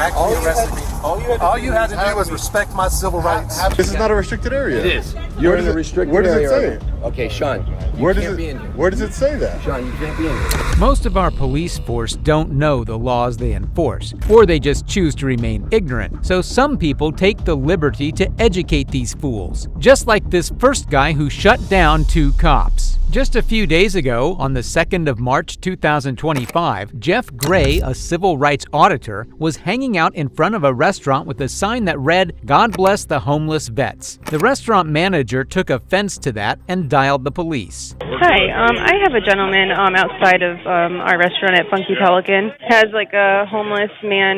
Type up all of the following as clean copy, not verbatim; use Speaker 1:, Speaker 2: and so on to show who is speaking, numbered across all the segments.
Speaker 1: actually arrested me. All you had to do was respect my civil rights.
Speaker 2: This is not a restricted area.
Speaker 1: It is.
Speaker 3: You're in a restricted
Speaker 2: where does
Speaker 3: area.
Speaker 2: it say it?
Speaker 3: Okay, Sean, you can't be in here.
Speaker 2: Where does it say that?
Speaker 3: Sean, you can't be in here.
Speaker 4: Most of our police force don't know the laws they enforce, or they just choose to remain ignorant. So some people take the liberty to educate these fools, just like this first guy who shut down 2 cops. Just a few days ago, on the 2nd of March 2025, Jeff Gray, a civil rights auditor, was hanging out in front of a restaurant with a sign that read, "God bless the homeless vets." The restaurant manager took offense to that and dialed the police.
Speaker 5: Hi, I have a gentleman outside of our restaurant at Funky Pelican. Has like a homeless man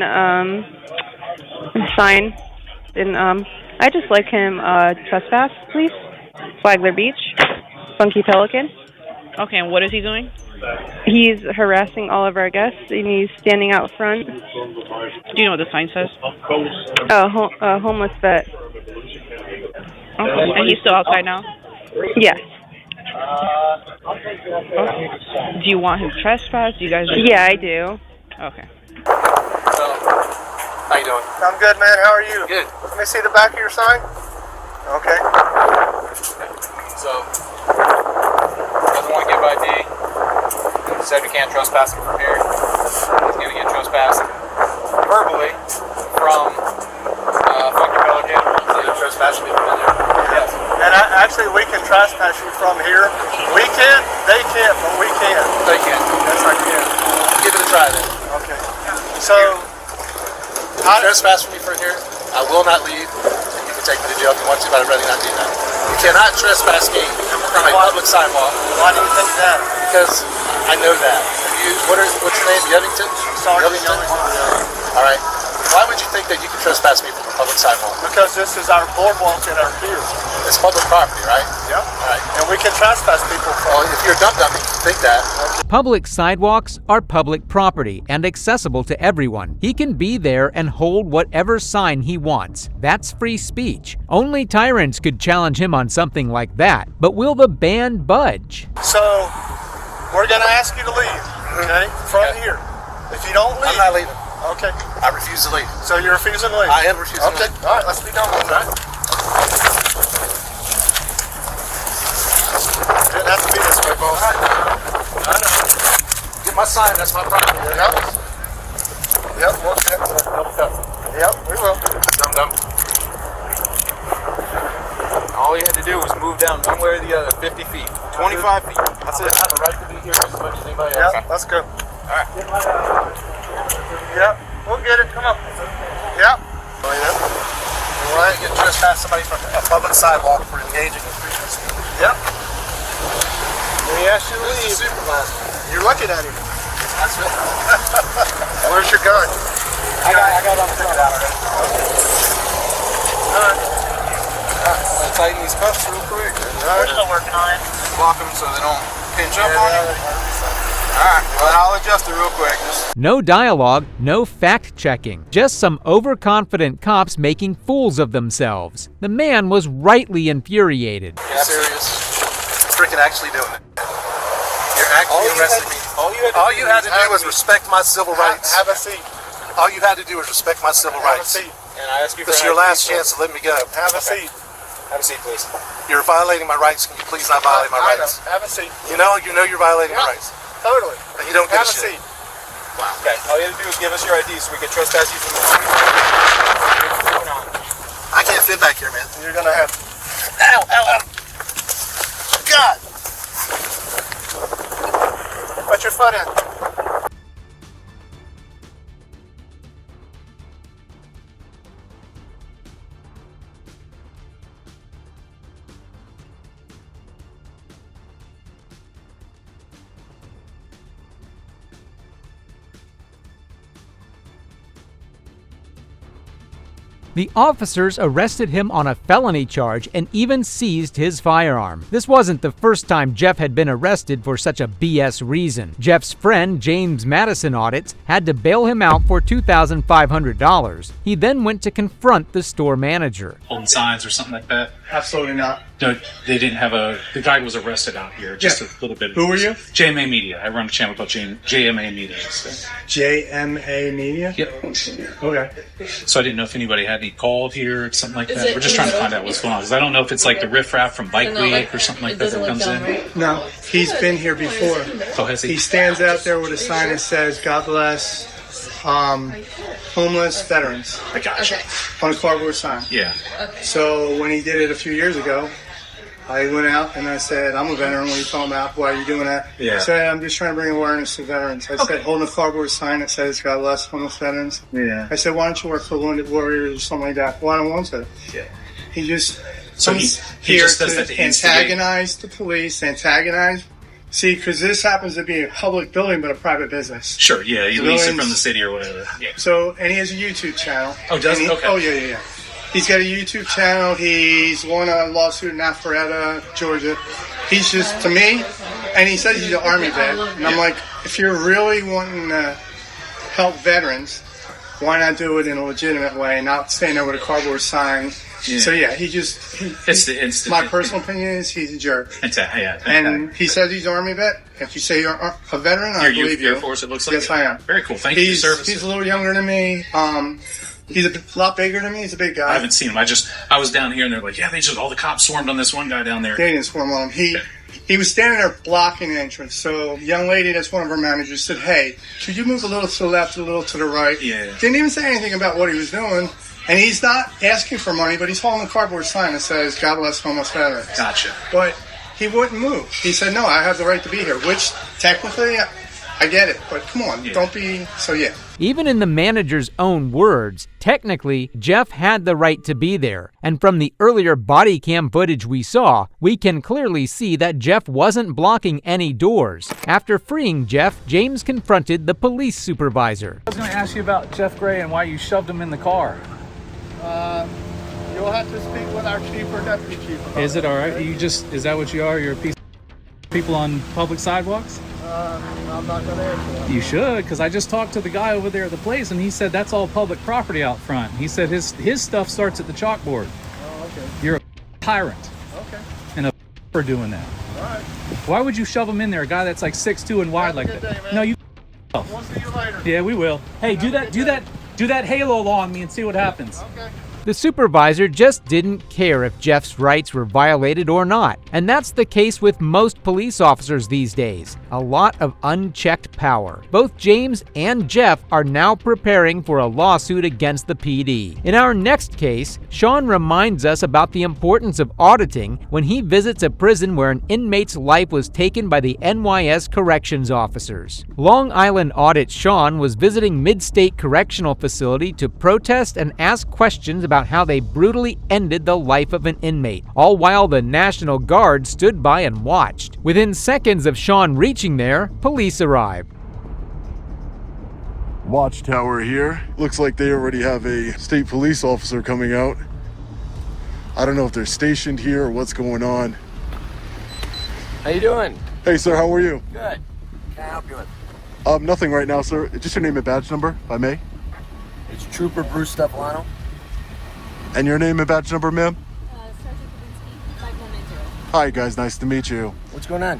Speaker 5: sign, and I just like him trespass, please. Flagler Beach, Funky Pelican.
Speaker 6: Okay, and what is he doing?
Speaker 5: He's harassing all of our guests, and he's standing out front.
Speaker 6: Do you know what the sign says?
Speaker 5: Homeless vet.
Speaker 6: Okay, and he's still outside now?
Speaker 5: Yes.
Speaker 6: Okay. Do you want him to trespass? Do you guys?
Speaker 5: Yeah, I do.
Speaker 6: Okay.
Speaker 1: How you doing?
Speaker 7: I'm good, man. How are you?
Speaker 1: Good.
Speaker 7: Let me see the back of your sign. Okay.
Speaker 1: So, doesn't want to give ID. Said we can't trespass him from here. He's going to get trespassed verbally from Funky Pelican. So he's trespassing me from in there. Yes.
Speaker 7: And actually, we can trespass you from here. We can't. They can't, but we can.
Speaker 1: They can't.
Speaker 7: Yes, I can.
Speaker 1: Give it a try then.
Speaker 7: Okay. So,
Speaker 1: Trespass from me from here. I will not leave. You can take me to jail if you want to, but I'd rather not do that. You cannot trespass me from a public sidewalk.
Speaker 7: Why do you think that?
Speaker 1: Because I know that. What's your name? Yevington?
Speaker 7: Sergeant.
Speaker 1: All right. Why would you think that you can trespass me from a public sidewalk?
Speaker 7: Because this is our boardwalk and our pier.
Speaker 1: It's public property, right?
Speaker 7: Yep.
Speaker 1: All right.
Speaker 7: And we can trespass people from.
Speaker 1: Well, if you're a dumb, you think that.
Speaker 4: Public sidewalks are public property and accessible to everyone. He can be there and hold whatever sign he wants. That's free speech. Only tyrants could challenge him on something like that. But will the ban budge?
Speaker 7: So, we're going to ask you to leave, okay, from here. If you don't leave.
Speaker 1: I'm not leaving.
Speaker 7: Okay.
Speaker 1: I refuse to leave.
Speaker 7: So you're refusing to leave?
Speaker 1: I am refusing to leave.
Speaker 7: Okay. All right, let's be done with that. Didn't have to be this way, boss.
Speaker 1: I know. Get my sign, that's my property.
Speaker 7: Yep. Yep, we'll get it. Yep, we will.
Speaker 1: Dum-dum. All you had to do was move down one way or the other, 50 feet, 25 feet. That's it. I have a right to be here just as much as anybody else.
Speaker 7: Yep, let's go.
Speaker 1: All right.
Speaker 7: Yep, we'll get it. Come on. Yep.
Speaker 1: Well, you want to get trespass somebody from a public sidewalk for engaging in freedom of speech.
Speaker 7: Yep. We asked you to
Speaker 1: Who's the
Speaker 7: leave.
Speaker 1: supervisor?
Speaker 7: You're looking at him.
Speaker 1: That's it.
Speaker 7: Where's your gun?
Speaker 1: I got on the front out already.
Speaker 7: All right.
Speaker 1: I'm going to tighten these cuffs real quick.
Speaker 7: We're still working on it.
Speaker 1: Block them so they don't pinch up on you. Alright, well, I'll adjust it real quick.
Speaker 4: No dialogue, no fact-checking. Just some overconfident cops making fools of themselves. The man was rightly infuriated.
Speaker 1: Yeah, serious. Freaking actually doing it. You're actually arresting me. All you had to do was respect my civil rights.
Speaker 7: Have a seat.
Speaker 1: All you had to do was respect my civil rights.
Speaker 7: Have a seat.
Speaker 1: And I ask you for this is your last chance to let me go.
Speaker 7: Have a seat.
Speaker 1: Have a seat, please. You're violating my rights. Can you please not violate my rights?
Speaker 7: Have a seat.
Speaker 1: You know you're violating my rights.
Speaker 7: Totally.
Speaker 1: And you don't give
Speaker 7: Have
Speaker 1: a
Speaker 7: a
Speaker 1: shit.
Speaker 7: seat.
Speaker 1: Wow. Okay, all you have to do is give us your ID so we can trespass you from the phone. I can't fit back here, man.
Speaker 7: You're going to have.
Speaker 1: Ow, ow, ow. God.
Speaker 7: Put your foot in.
Speaker 4: The officers arrested him on a felony charge and even seized his firearm. This wasn't the first time Jeff had been arrested for such a BS reason. Jeff's friend, James Madison Audits, had to bail him out for $2,500. He then went to confront the store manager.
Speaker 8: Holding signs or something like that.
Speaker 7: Absolutely not.
Speaker 8: No, they didn't have the guy was arrested out here just a little bit.
Speaker 7: Who were you?
Speaker 8: JMA Media. I run a channel called JMA Media. So.
Speaker 7: JMA Media?
Speaker 8: Yep.
Speaker 7: Okay.
Speaker 8: So I didn't know if anybody had any called here or something like that. We're just trying to find out what's going on. Because I don't know if it's like the riffraff from Bike Week or something like that comes in.
Speaker 6: Right?
Speaker 7: No, he's been here before.
Speaker 8: Oh, has
Speaker 7: He stands out there with a sign that says, God bless homeless veterans.
Speaker 8: I gotcha.
Speaker 7: On a cardboard sign.
Speaker 8: Yeah.
Speaker 7: So when he did it a few years ago, I went out and I said, I'm a veteran. What are you talking about? Why are you doing that?
Speaker 8: Yeah.
Speaker 7: I said, I'm just trying to bring awareness to veterans. I said, holding a cardboard sign that says, God bless homeless veterans.
Speaker 8: Yeah.
Speaker 7: I said, why don't you work for Wounded Warriors or something like that? Well, I don't want to.
Speaker 8: Yeah.
Speaker 7: He just
Speaker 8: So
Speaker 7: comes
Speaker 8: he
Speaker 7: here
Speaker 8: just does that
Speaker 7: to
Speaker 8: to instigate.
Speaker 7: antagonize the police, See, because this happens to be a public building, but a private business.
Speaker 8: Sure, yeah, you lease it
Speaker 7: Civilians-
Speaker 8: from the city or whatever. Yeah.
Speaker 7: So, and he has a YouTube channel.
Speaker 8: Oh, does he?
Speaker 7: And
Speaker 8: Okay.
Speaker 7: Oh, yeah. He's got a YouTube channel. He's won a lawsuit in Alpharetta, Georgia. He's just, to me, and he says he's an Army vet. And I'm like, if you're really wanting to help veterans, why not do it in a legitimate way and not stand there with a cardboard sign?
Speaker 8: Yeah.
Speaker 7: So, yeah,
Speaker 8: It's the instant.
Speaker 7: my personal opinion is he's a jerk.
Speaker 8: Yeah.
Speaker 7: And he says he's an Army vet. If you say you're a veteran, I believe you.
Speaker 8: Air Force, it looks like.
Speaker 7: Yes, I am.
Speaker 8: Very cool. Thank you for your service.
Speaker 7: He's a little younger than me. He's a lot bigger than me. He's a big guy.
Speaker 8: I haven't seen him. I was down here and they're like, yeah, all the cops swarmed on this one guy down there.
Speaker 7: They didn't swarm on him. He was standing there blocking the entrance. So, young lady, that's one of our managers, said, hey, could you move a little to the left, a little to the right?
Speaker 8: Yeah.
Speaker 7: Didn't even say anything about what he was doing. And he's not asking for money, but he's holding a cardboard sign that says, God bless homeless veterans.
Speaker 8: Gotcha.
Speaker 7: But he wouldn't move. He said, no, I have the right to be here, which technically I get it. But come on, don't be, so yeah.
Speaker 4: Even in the manager's own words, technically, Jeff had the right to be there. And from the earlier body cam footage we saw, we can clearly see that Jeff wasn't blocking any doors. After freeing Jeff, James confronted the police supervisor.
Speaker 9: I was going to ask you about Jeff Gray and why you shoved him in the car.
Speaker 7: You'll have to speak with our chief or deputy chief.
Speaker 9: Is it all right? Is that what you are? You're a piece of people on public sidewalks?
Speaker 7: I'm not going to answer that.
Speaker 9: You should, because I just talked to the guy over there at the place, and he said that's all public property out front. He said his stuff starts at the chalkboard.
Speaker 7: Oh, okay.
Speaker 9: You're a tyrant.
Speaker 7: Okay.
Speaker 9: And a for doing that.
Speaker 7: All right.
Speaker 9: Why would you shove him in there, a guy that's like 6'2" and wide like
Speaker 7: Have a
Speaker 9: that?
Speaker 7: good day, man.
Speaker 9: No, you.
Speaker 7: We'll see you later.
Speaker 9: Yeah, we will. Hey, do that halo on me and see what happens.
Speaker 7: Okay.
Speaker 4: The supervisor just didn't care if Jeff's rights were violated or not. And that's the case with most police officers these days. A lot of unchecked power. Both James and Jeff are now preparing for a lawsuit against the PD. In our next case, Sean reminds us about the importance of auditing when he visits a prison where an inmate's life was taken by the NYS corrections officers. Long Island Audit Sean was visiting Mid-State Correctional Facility to protest and ask questions about how they brutally ended the life of an inmate, all while the National Guard stood by and watched. Within seconds of Sean reaching there, police arrived.
Speaker 2: Watchtower here. Looks like they already have a state police officer coming out. I don't know if they're stationed here or what's going on.
Speaker 3: How you doing?
Speaker 2: Hey, sir, how are you?
Speaker 3: Good. Can I help you with?
Speaker 2: Nothing right now, sir. Just your name and badge number, if I may.
Speaker 3: It's Trooper Bruce Stefano.
Speaker 2: And your name and badge number, ma'am?
Speaker 10: Sergeant Kavinsky, 5190.
Speaker 2: Hi, guys. Nice to meet you.
Speaker 3: What's going on?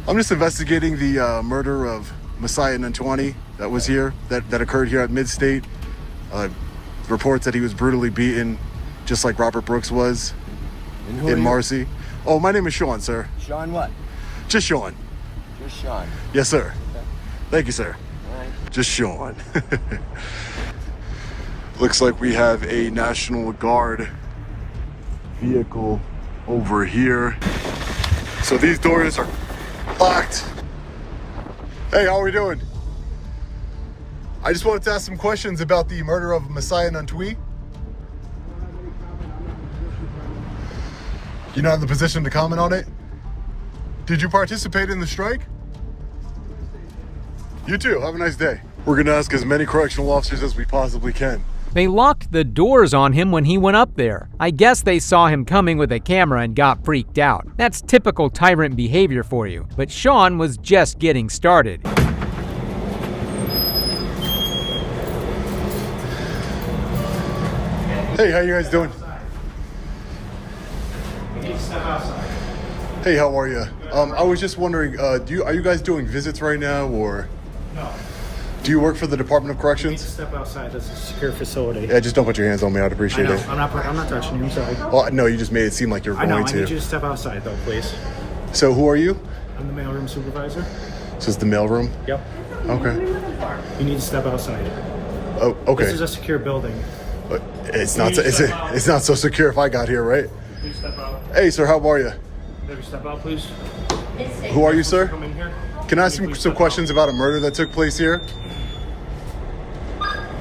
Speaker 2: I'm just investigating the murder of Messiah Nantwani that was here, that occurred here at Mid-State. Reports that he was brutally beaten, just like Robert Brooks was
Speaker 3: And who
Speaker 2: in
Speaker 3: are you?
Speaker 2: Marcy. Oh, my name is Sean, sir.
Speaker 3: Sean what?
Speaker 2: Just Sean.
Speaker 3: Just Sean.
Speaker 2: Yes, sir.
Speaker 3: Okay.
Speaker 2: Thank you, sir.
Speaker 3: All right.
Speaker 2: Just Sean. Looks like we have a National Guard vehicle over here. So these doors are locked. Hey, how are we doing? I just wanted to ask some questions about the murder of Messiah Nantwi. You're not in the position to comment on it? Did you participate in the strike? You too. Have a nice day. We're gonna ask as many correctional officers as we possibly can.
Speaker 4: They locked the doors on him when he went up there. I guess they saw him coming with a camera and got freaked out. That's typical tyrant behavior for you. But Sean was just getting started.
Speaker 2: Hey, how you guys doing? Hey, how are you? I was just wondering, are you guys doing visits right now, or?
Speaker 11: No.
Speaker 2: Do you work for the Department of Corrections?
Speaker 11: Step outside. That's a secure facility.
Speaker 2: Yeah, just don't put your hands on me. I'd appreciate it.
Speaker 11: I'm not touching you. I'm sorry.
Speaker 2: Well, no, you just made it seem like you're going to.
Speaker 11: I need you to step outside, though, please.
Speaker 2: So, who are you?
Speaker 11: I'm the mailroom supervisor.
Speaker 2: This is the mailroom?
Speaker 11: Yep.
Speaker 2: Okay.
Speaker 11: You need to step outside.
Speaker 2: Oh, okay.
Speaker 11: This is a secure building.
Speaker 2: It's not so secure if I got here, right?
Speaker 11: Please step out.
Speaker 2: Hey, sir, how are you?
Speaker 11: Maybe step out, please.
Speaker 2: Who are you, sir?
Speaker 11: Come in here.
Speaker 2: Can I ask you some questions about a murder that took place here?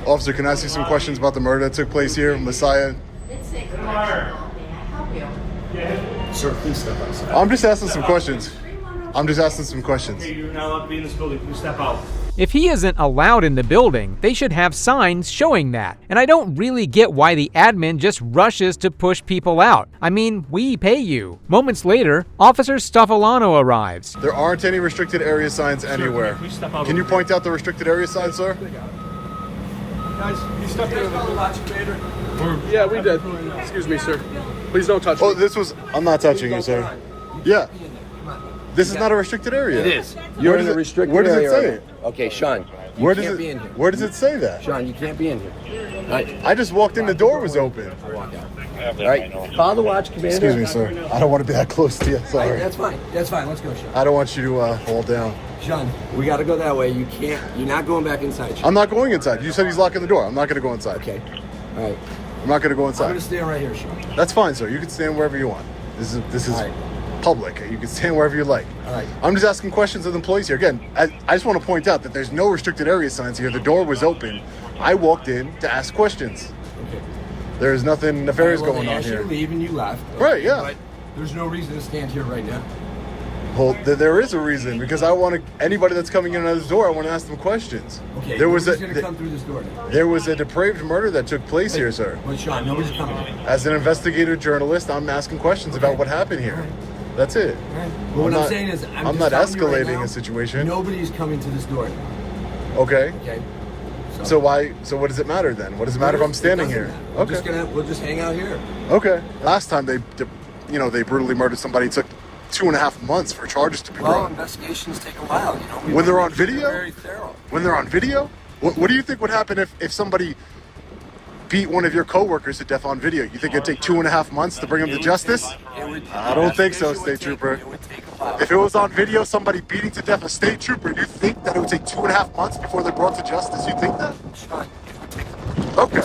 Speaker 2: Officer, can I ask you some questions about the murder that took place here, Messiah?
Speaker 11: Sir, please step outside.
Speaker 2: I'm just asking some questions.
Speaker 11: Okay, you're not allowed to be in this building. Please step out.
Speaker 4: If he isn't allowed in the building, they should have signs showing that. And I don't really get why the admin just rushes to push people out. I mean, we pay you. Moments later, Officer Stoffilano arrives.
Speaker 2: There aren't any restricted area signs anywhere. Can you point out the restricted area sign, sir?
Speaker 12: Guys, you stepped in the watch invader. Yeah, we did. Excuse me, sir. Please don't touch me.
Speaker 2: I'm not touching you, sir. Yeah. This is not a restricted area.
Speaker 3: It is. You're in a restricted area.
Speaker 2: Where does it say it?
Speaker 3: Okay, Sean, you can't be in here.
Speaker 2: Where does it say that?
Speaker 3: Sean, you can't be in here. Right.
Speaker 2: I just walked in, the door was open.
Speaker 3: Walk out. All right, follow the watch commander.
Speaker 2: Excuse me, sir. I don't want to be that close to you. Sorry.
Speaker 3: Right, that's fine. That's fine. Let's go, Sean.
Speaker 2: I don't want you to fall down.
Speaker 3: Sean, we got to go that way. You can't. You're not going back inside, Sean.
Speaker 2: I'm not going inside. You said he's locking the door. I'm not going to go inside.
Speaker 3: Okay. All right.
Speaker 2: I'm not going to go inside.
Speaker 3: I'm going to stand right here, Sean.
Speaker 2: That's fine, sir. You can stand wherever you want. This is
Speaker 3: right.
Speaker 2: Public. You can stand wherever you like.
Speaker 3: All right.
Speaker 2: I'm just asking questions of the employees here. Again, I just want to point out that there's no restricted area signs here. The door was open. I walked in to ask questions.
Speaker 3: Okay.
Speaker 2: There's nothing nefarious going on
Speaker 3: here.
Speaker 2: here.
Speaker 3: You leave and you left. Okay,
Speaker 2: right, yeah.
Speaker 3: But there's no reason to stand here right now.
Speaker 2: Well, there is a reason, because I want to, anybody that's coming in and out of this door, I want to ask them questions.
Speaker 3: Okay,
Speaker 2: who's
Speaker 3: going to come through this door now?
Speaker 2: There was a depraved murder that took place here, sir.
Speaker 3: But Sean, nobody's coming.
Speaker 2: As an investigative journalist, I'm asking questions about what happened here. Right. That's it.
Speaker 3: Right. Well, what I'm saying is,
Speaker 2: I'm not escalating a situation.
Speaker 3: Nobody's coming to this door.
Speaker 2: Okay.
Speaker 3: Okay.
Speaker 2: So why? So what does it matter then? What does it matter if I'm standing here?
Speaker 3: Okay. We'll just hang out here.
Speaker 2: Okay. Last time they brutally murdered somebody, it took 2.5 months for charges to be brought.
Speaker 3: Well, investigations take a while, you know.
Speaker 2: When they're on video?
Speaker 3: Very thorough.
Speaker 2: When they're on video? What do you think would happen if somebody beat one of your coworkers to death on video? You think it'd take 2.5 months to bring him to justice? I don't think so, State Trooper. If it was on video, somebody beating to death a State Trooper, you think that it would take 2.5 months before they're brought to justice? You think that? Okay.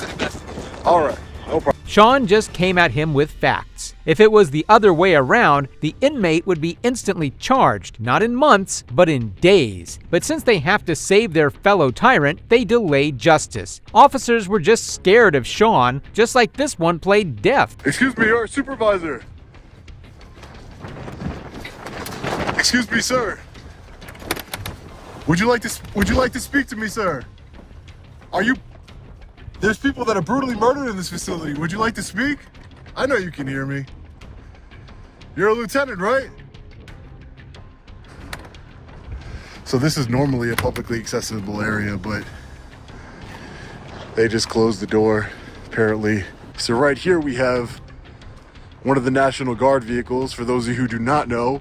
Speaker 2: All right. No problem.
Speaker 4: Sean just came at him with facts. If it was the other way around, the inmate would be instantly charged, not in months, but in days. But since they have to save their fellow tyrant, they delay justice. Officers were just scared of Sean, just like this one played deaf.
Speaker 2: Excuse me, your supervisor. Excuse me, sir. Would you like to speak to me, sir? There's people that are brutally murdered in this facility. Would you like to speak? I know you can hear me. You're a lieutenant, right? So this is normally a publicly accessible area, but they just closed the door, apparently. So right here we have one of the National Guard vehicles. For those of you who do not know,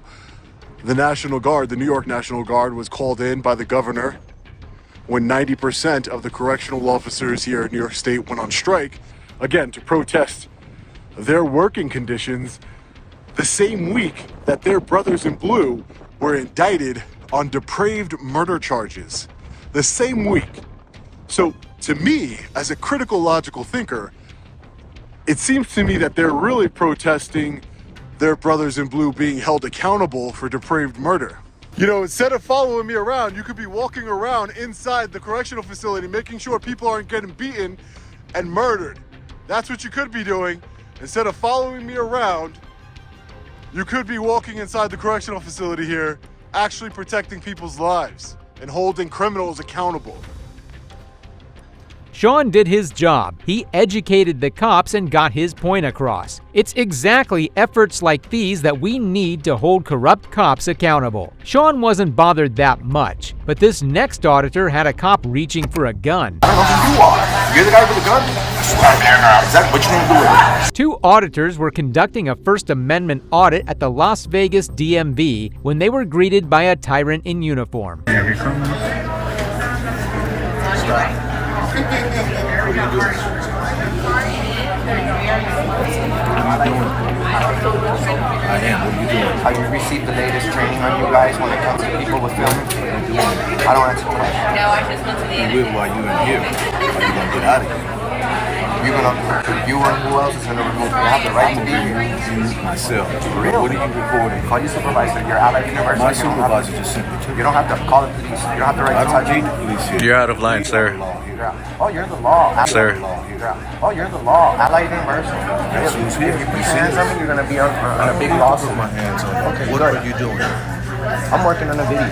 Speaker 2: the National Guard, the New York National Guard, was called in by the governor when 90% of the correctional officers here in New York State went on strike, again, to protest their working conditions, the same week that their brothers in blue were indicted on depraved murder charges. The same week. So to me, as a critical logical thinker, it seems to me that they're really protesting their brothers in blue being held accountable for depraved murder. You know, instead of following me around, you could be walking around inside the correctional facility, making sure people aren't getting beaten and murdered. That's what you could be doing. Instead of following me around, you could be walking inside the correctional facility here, actually protecting people's lives and holding criminals accountable.
Speaker 4: Sean did his job. He educated the cops and got his point across. It's exactly efforts like these that we need to hold corrupt cops accountable. Sean wasn't bothered that much, but this next auditor had a cop reaching for a gun.
Speaker 13: I don't know who you are.
Speaker 3: You're the guy with the gun? Is that what you want to do with it?
Speaker 4: Two auditors were conducting a First Amendment audit at the Las Vegas DMV when they were greeted by a tyrant in uniform.
Speaker 13: I am. What are you doing? Have you received the latest training on you guys when it comes to people with filming? What are you doing? I don't answer questions. No, I just went to the end. You will while you're in here. Are you going to get out of here? You're going to, you and who else is going to remove you? I have the right to be here.
Speaker 3: Myself.
Speaker 13: Really?
Speaker 3: What are you recording?
Speaker 13: Call your supervisor. You're out of university.
Speaker 3: My supervisor just sent me to.
Speaker 13: You don't have to call the police. You don't have the right to touch me.
Speaker 14: You're out of line, sir.
Speaker 13: Oh, you're the law.
Speaker 14: Sir.
Speaker 13: Oh, you're the law. Allied University. If you put your hands on me, you're going to be on a big lawsuit.
Speaker 3: My hands on you.
Speaker 13: Okay,
Speaker 3: what
Speaker 13: good.
Speaker 3: are you doing?
Speaker 13: I'm working on a video.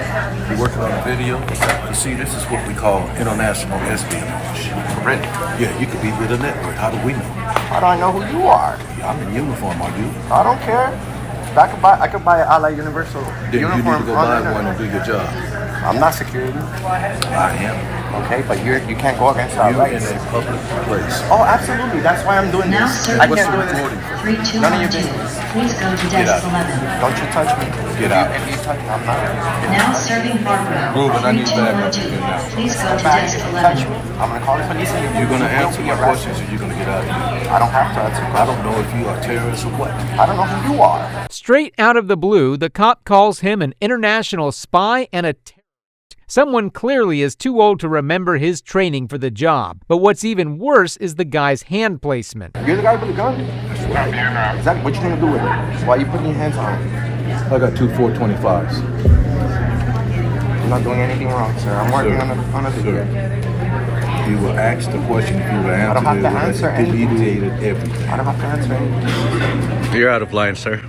Speaker 3: You're working on a video? You see, this is what we call international espionage.
Speaker 13: Really?
Speaker 3: Yeah, you could be with a network. How do we know?
Speaker 13: How do I know who you are?
Speaker 3: Yeah, I'm in uniform, are you?
Speaker 13: I don't care. I could buy an Allied Universal
Speaker 3: Then
Speaker 13: uniform.
Speaker 3: you need to go buy one and do your job.
Speaker 13: I'm not security.
Speaker 3: I am.
Speaker 13: Okay, but you can't go against our rights.
Speaker 3: You're in a public place.
Speaker 13: Oh, absolutely. That's why I'm doing this. I can't do this. None of your business.
Speaker 15: Please go to
Speaker 3: Get
Speaker 15: desk
Speaker 3: out.
Speaker 15: 11.
Speaker 13: Don't you touch me.
Speaker 3: Get out.
Speaker 13: If you touch me, I'm not.
Speaker 15: Now serving Barbara.
Speaker 3: Ruben, I need backup.
Speaker 15: 3212. Please go to desk
Speaker 13: Touch
Speaker 15: 11.
Speaker 13: me. I'm gonna call the police and
Speaker 3: You're going to answer my
Speaker 13: arrested.
Speaker 3: questions or you're going to get out of here.
Speaker 13: I don't have to answer questions.
Speaker 3: I don't know if you are terrorists or what.
Speaker 13: I don't know who you are.
Speaker 4: Straight out of the blue, the cop calls him an international spy and a terrorist. Someone clearly is too old to remember his training for the job. But what's even worse is the guy's hand placement.
Speaker 13: You're the guy with the gun? Is that what you gonna do with it? Why are you putting your hands on it?
Speaker 3: I got 2 425s.
Speaker 13: I'm not doing anything wrong, sir. I'm working on a video.
Speaker 3: You will ask the question if you will answer.
Speaker 13: I don't have to answer anything.
Speaker 3: Deleted everything.
Speaker 13: I don't have to answer anything.
Speaker 14: You're out of line, sir.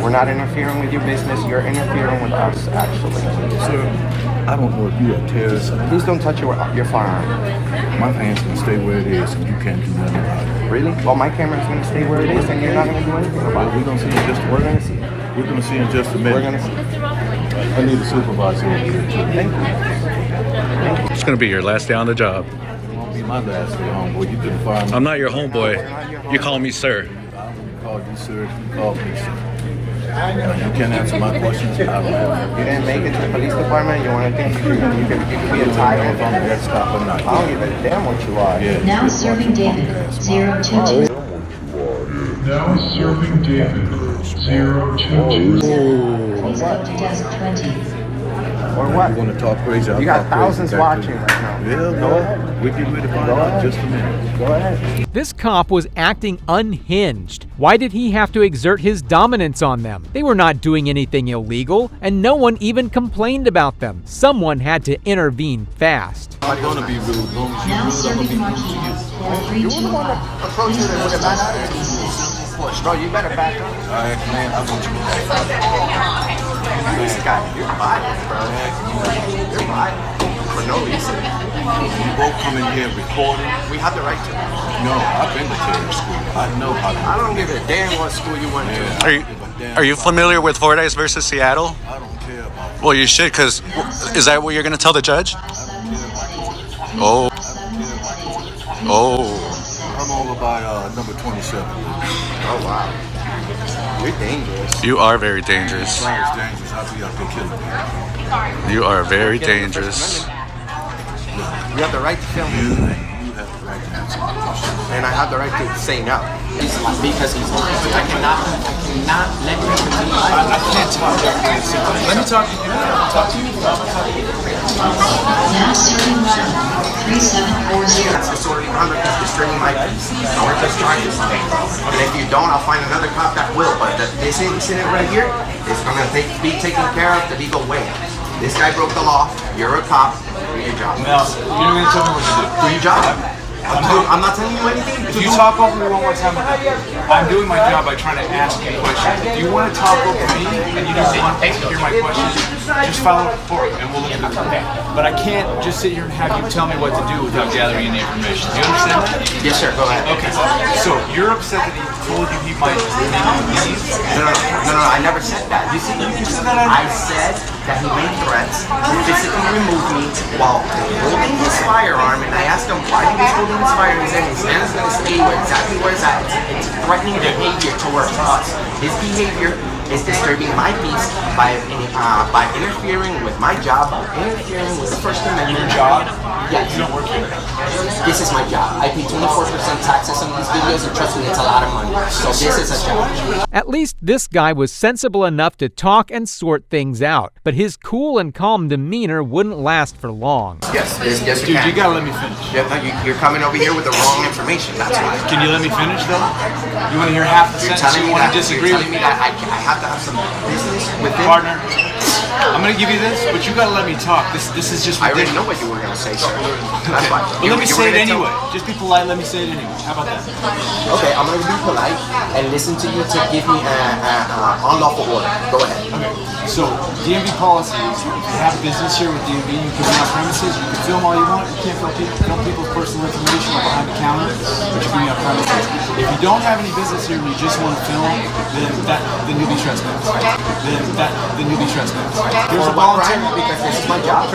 Speaker 13: We're not interfering with your business. You're interfering with us, actually.
Speaker 3: Sir, I don't know if you're a terrorist.
Speaker 13: Please don't touch your firearm.
Speaker 3: My hand's going to stay where it is and you can't do nothing about it.
Speaker 13: Really? Well, my camera's going to stay where it is and you're not going to do anything about it.
Speaker 3: We're going to see in just a minute.
Speaker 13: We're going to see.
Speaker 3: We're going to see in just a minute.
Speaker 13: We're going to see.
Speaker 3: I need a supervisor over here too.
Speaker 13: Thank you.
Speaker 14: It's going to be your last day on the job.
Speaker 3: It won't be my last day, homeboy. You couldn't fire me.
Speaker 14: I'm not your homeboy. You call me sir.
Speaker 3: I won't call you sir if you call me sir. You can't answer my questions. I don't have
Speaker 13: You didn't make it to the police department. You want to think you could be a tyrant?
Speaker 3: if I'm a dead stop or not.
Speaker 13: I don't give a damn what you are.
Speaker 3: Yeah.
Speaker 15: Now serving David. 022.
Speaker 16: Now serving David. 022.
Speaker 15: Please go to desk 20.
Speaker 13: Or what?
Speaker 3: You want to talk crazy?
Speaker 13: You got thousands watching right now.
Speaker 3: Yeah, go ahead. We're getting ready to find out in just a minute.
Speaker 13: Go ahead.
Speaker 4: This cop was acting unhinged. Why did he have to exert his dominance on them? They were not doing anything illegal, and no one even complained about them. Someone had to intervene fast.
Speaker 3: I'm going to be rude. As long as
Speaker 15: Now
Speaker 3: you're rude, I'm going to
Speaker 15: serving
Speaker 3: be rude to you.
Speaker 15: Marquis.
Speaker 13: You were the one that approached it with a bad attitude. Bro, you better back up.
Speaker 3: All right, man, I want you to back up.
Speaker 13: This guy, you're violent, bro. You're violent. For no reason.
Speaker 3: You both come in here recording.
Speaker 13: We have the right to.
Speaker 3: No, I've been to terror school. I know how to.
Speaker 13: I don't give a damn what school you went to.
Speaker 14: Are you familiar with Fordyce versus Seattle?
Speaker 3: I don't care about it.
Speaker 14: Well, you should, because is that what you're going to tell the judge? Oh. Oh.
Speaker 3: Come over by number 27.
Speaker 13: Oh, wow. You're dangerous.
Speaker 14: You are very dangerous.
Speaker 3: I was dangerous. I'll be out there killing people.
Speaker 14: You are very dangerous.
Speaker 13: You have the right to film me.
Speaker 3: You have the right to answer my questions.
Speaker 13: And I have the right to say no. Because he's I cannot let him continue.
Speaker 3: I can't talk to you. Let me talk to you. Talk to you.
Speaker 15: Now serving Ronald. 3740.
Speaker 13: That's disorderly conduct. That's restraining my peace. I want to charge you. And if you don't, I'll find another cop that will. But this incident right here is going to be taken care of the legal way. This guy broke the law. You're a cop. Do your job.
Speaker 17: Now, you're going to tell me what to do.
Speaker 13: Do your job. I'm not telling you anything.
Speaker 17: If you talk over me one more time, I'm doing my job by trying to ask you questions. If you want to talk over me and you don't want to hear my questions, just follow it forward and we'll look at it. But I can't just sit here and have you tell me what to do without gathering any information. Do you understand that?
Speaker 13: Yes, sir. Go ahead.
Speaker 17: Okay. So you're upset that he told you he might leave?
Speaker 13: No, I never said that.
Speaker 17: You said that
Speaker 13: I said that he made threats to physically remove me while holding his firearm, and I asked him why he was holding his firearm. He said his hand is going to stay exactly where it's at. It's threatening behavior towards us. His behavior is disturbing my peace by interfering with my job, by interfering with the First Amendment.
Speaker 17: Your job?
Speaker 13: Yes.
Speaker 17: You don't work here.
Speaker 13: This is my job. I pay 24% taxes on these videos, and trust me, it's a lot of money. So this is a job.
Speaker 4: At least this guy was sensible enough to talk and sort things out, but his cool and calm demeanor wouldn't last for long.
Speaker 13: Yes,
Speaker 17: dude, you gotta let me finish.
Speaker 13: You're coming over here with the wrong information. That's why.
Speaker 17: Can you let me finish though? You want to hear half the sentence? You want to disagree with me?
Speaker 13: You're telling me that I have to have some business with him.
Speaker 17: Partner, I'm gonna give you this, but you gotta let me talk. This is just ridiculous.
Speaker 13: I already know what you were gonna say, sir. That's fine.
Speaker 17: Well, let me say it anyway. Just be polite. Let me say it anyway. How about that?
Speaker 13: Okay, I'm gonna be polite and listen to you to give me an unlawful order. Go ahead.
Speaker 17: Okay. So DMV policy is if you have business here with DMV, you can be on premises. You can film all you want. You can't film people's personal information behind the counter, but you can be on premises. If you don't have any business here and you just want to film, then you'll be trespassed. Then you'll be trespassed. Here's a voluntary
Speaker 13: because this is my job.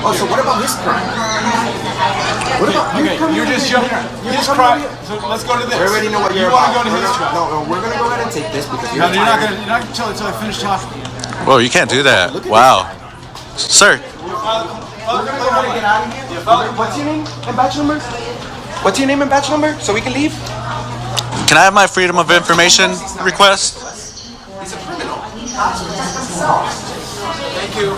Speaker 13: Oh, so what about his crime? What about
Speaker 17: you're just jumping. His crime. So let's go to this.
Speaker 13: We already know what
Speaker 17: you want to go to his crime.
Speaker 13: No, we're gonna go ahead and take this because you're
Speaker 17: not gonna tell it until I finish talking.
Speaker 14: Whoa, you can't do that. Wow. Sir.
Speaker 13: We're gonna go ahead and get out of here. What's your name and batch number? What's your name and batch number so we can leave?
Speaker 14: Can I have my freedom of information request?
Speaker 13: He's a criminal.
Speaker 17: Thank you.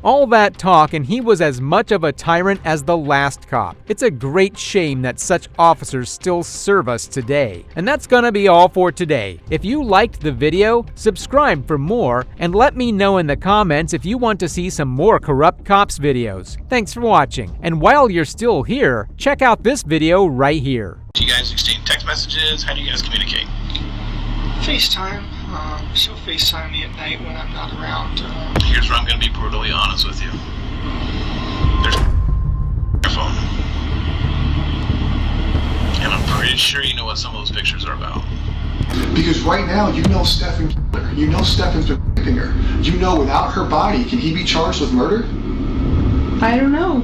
Speaker 4: All that talk, and he was as much of a tyrant as the last cop. It's a great shame that such officers still serve us today. And that's gonna be all for today. If you liked the video, subscribe for more, and let me know in the comments if you want to see some more Corrupt Cops videos. Thanks for watching, and while you're still here, check out this video right here.
Speaker 18: Do you guys exchange text messages? How do you guys communicate?
Speaker 19: FaceTime. She'll FaceTime me at night when I'm not around.
Speaker 18: Here's where I'm going to be brutally honest with you. There's your phone. And I'm pretty sure you know what some of those pictures are about.
Speaker 2: Because right now, you know Stefan killed her. You know Stefan's been raping her. You know without her body, can he be charged with murder?
Speaker 19: I don't know.